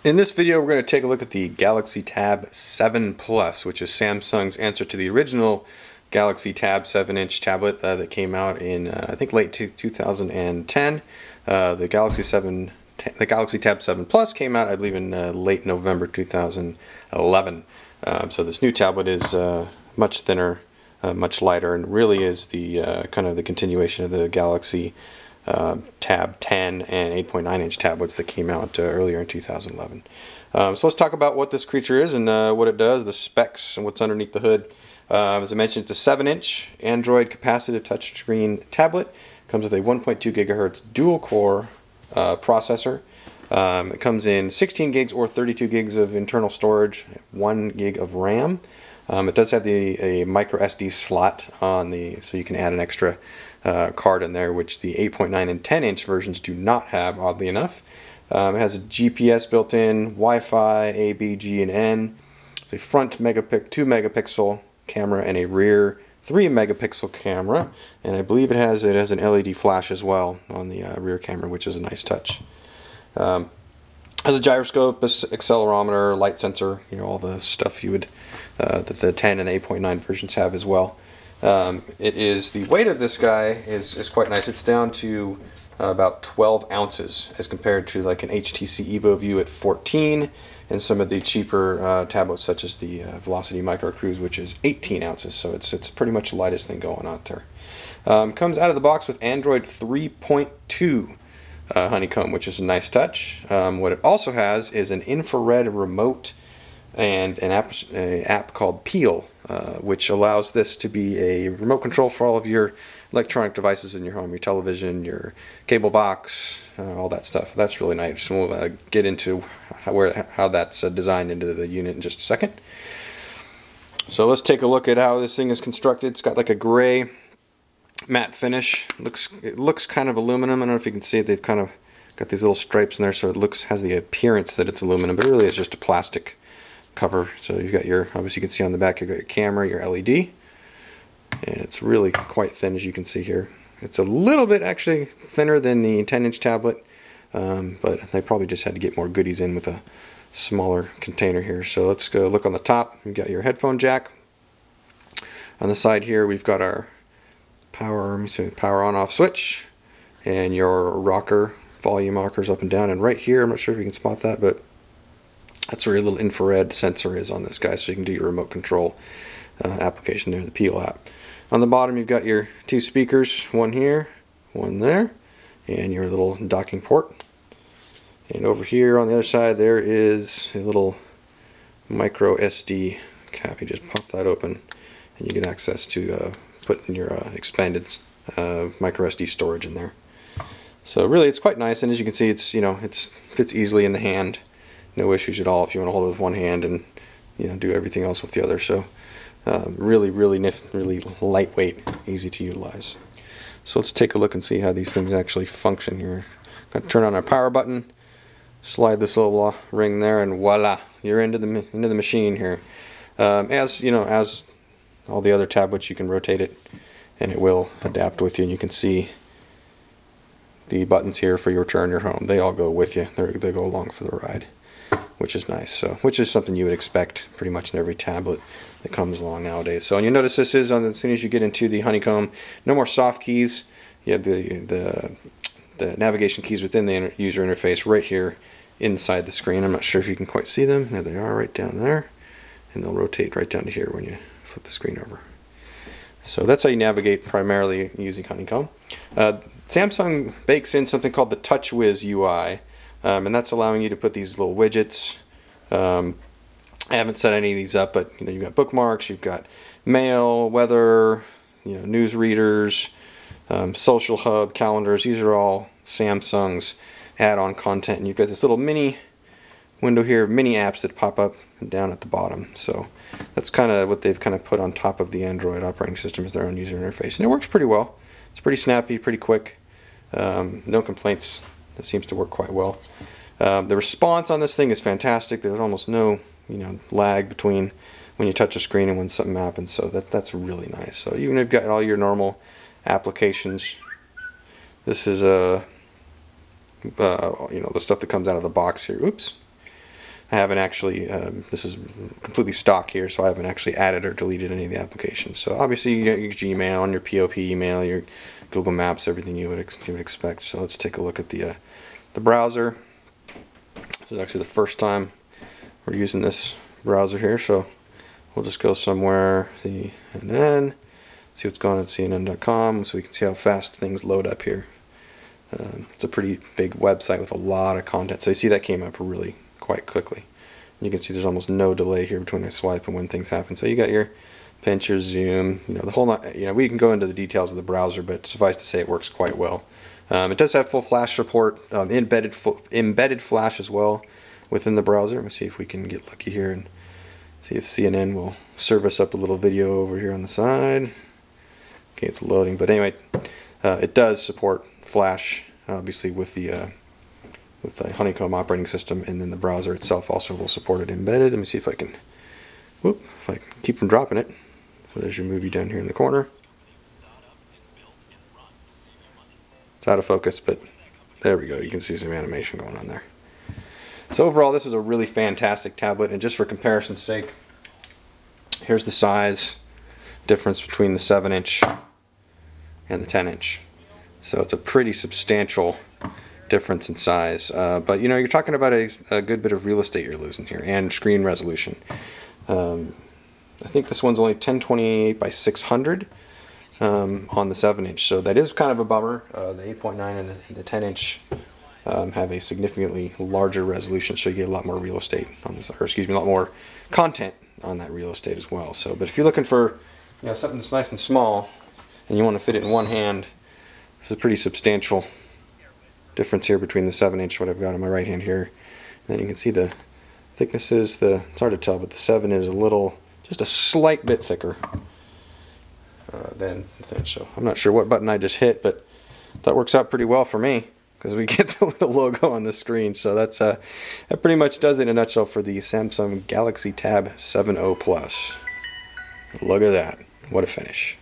In this video, we're going to take a look at the Galaxy Tab 7 Plus, which is Samsung's answer to the original Galaxy Tab 7-inch tablet that came out in, I think, late 2010. The Galaxy Tab 7 Plus came out, I believe, in late November 2011. So this new tablet is much thinner, much lighter, and really is the kind of the continuation of the Galaxy Tab 10 and 8.9-inch tablets that came out earlier in 2011. So let's talk about what this creature is and what it does, the specs, and what's underneath the hood. As I mentioned, it's a 7-inch Android capacitive touchscreen tablet. Comes with a 1.2 gigahertz dual-core processor. It comes in 16 gigs or 32 gigs of internal storage, 1 gig of RAM. It does have a micro SD slot on so you can add an extra card in there, which the 8.9 and 10-inch versions do not have, oddly enough. It has a GPS built in, Wi-Fi, A, B, G, and N. It's a front 2 megapixel camera and a rear 3 megapixel camera, and I believe it has an LED flash as well on the rear camera, which is a nice touch. Has a gyroscope, accelerometer, light sensor, all the stuff you would that the 10 and 8.9 versions have as well. The weight of this guy is quite nice. It's down to about 12 ounces as compared to like an HTC EvoView at 14 and some of the cheaper tablets such as the Velocity Micro Cruise, which is 18 ounces. So it's pretty much the lightest thing going on there. Comes out of the box with Android 3.2 Honeycomb, which is a nice touch. What it also has is an infrared remote and an app called Peel, which allows this to be a remote control for all of your electronic devices in your home, your television, your cable box, all that stuff. That's really nice. We'll get into how that's designed into the unit in just a second. So let's take a look at how this thing is constructed. It's got like a gray matte finish. It looks kind of aluminum. I don't know if you can see it. They've kind of got these little stripes in there, so it has the appearance that it's aluminum, but it really is just a plastic cover. So you've got obviously you can see on the back, you've got your camera, your LED, and it's really quite thin, as you can see here. It's a little bit actually thinner than the 10-inch tablet, but they probably just had to get more goodies in with a smaller container here. So let's go look on the top. You've got your headphone jack. On the side here, we've got our power on-off switch and your volume rockers up and down. And right here, I'm not sure if you can spot that, but that's where your little infrared sensor is on this guy, so you can do your remote control application there, the Peel app. On the bottom, you've got your 2 speakers, one here, one there, and your little docking port. And over here on the other side, there is a little micro SD cap. You just pop that open, and you get access to put in your expanded micro SD storage in there. So really, it's quite nice, and as you can see, it fits easily in the hand. No issues at all if you want to hold it with one hand and do everything else with the other. So really lightweight, easy to utilize. So let's take a look and see how these things actually function here. Got to turn on our power button, slide this little ring there, and voila, you're into the machine here. As all the other tablets, you can rotate it and it will adapt with you, and you can see the buttons here for your turn, your home. They all go with you. They go along for the ride, which is nice. So, which is something you would expect pretty much in every tablet that comes along nowadays. So, and you notice this is as soon as you get into the Honeycomb, no more soft keys. You have the navigation keys within the user interface right here inside the screen. I'm not sure if you can quite see them. There they are, right down there, and they'll rotate right down to here when you flip the screen over. So that's how you navigate primarily using Honeycomb. Samsung bakes in something called the TouchWiz UI. And that's allowing you to put these little widgets. I haven't set any of these up, but you've got bookmarks, you've got mail, weather, news readers, social hub, calendars. These are all Samsung's add-on content, and you've got this little mini window here, mini apps that pop up and down at the bottom. So that's kind of what they've kind of put on top of the Android operating system as their own user interface, and it works pretty well. It's pretty snappy, pretty quick. No complaints. It seems to work quite well. The response on this thing is fantastic. There's almost no lag between when you touch a screen and when something happens. So that's really nice. So even if you've got all your normal applications, this is the stuff that comes out of the box here. Oops. I haven't actually, this is completely stock here, so I haven't actually added or deleted any of the applications. So obviously you get your Gmail and your POP email, your Google Maps, everything you would expect. So let's take a look at the browser. This is actually the first time we're using this browser here, so we'll just go somewhere, CNN, see what's going on at CNN.com, so we can see how fast things load up here. It's a pretty big website with a lot of content, so you see that came up really quite quickly. You can see there's almost no delay here between a swipe and when things happen. So you got your pinch, your zoom, the whole lot. We can go into the details of the browser, but suffice to say it works quite well. It does have full flash support, embedded flash as well within the browser. Let me see if we can get lucky here and see if CNN will serve us up a little video over here on the side. Okay, it's loading, but anyway, it does support flash, obviously with the Honeycomb operating system, and then the browser itself also will support it embedded. Let me see if I can, if I can keep from dropping it. So there's your movie down here in the corner. It's out of focus, but there we go. You can see some animation going on there. So overall, this is a really fantastic tablet, and just for comparison's sake, here's the size difference between the 7-inch and the 10-inch. So it's a pretty substantial difference in size, but you're talking about a good bit of real estate you're losing here, and screen resolution. I think this one's only 1028 by 600 on the 7-inch, so that is kind of a bummer. The 8.9 and the 10-inch have a significantly larger resolution, so you get a lot more real estate on this, or excuse me, a lot more content on that real estate as well. So, but if you're looking for something that's nice and small, and you want to fit it in one hand, this is a pretty substantial difference here between the 7-inch, what I've got on my right hand here. And then you can see the thicknesses. It's hard to tell, but the 7 is just a slight bit thicker than the 10. So I'm not sure what button I just hit, but that works out pretty well for me because we get the little logo on the screen. So that pretty much does it in a nutshell for the Samsung Galaxy Tab 7.0 Plus. Look at that! What a finish!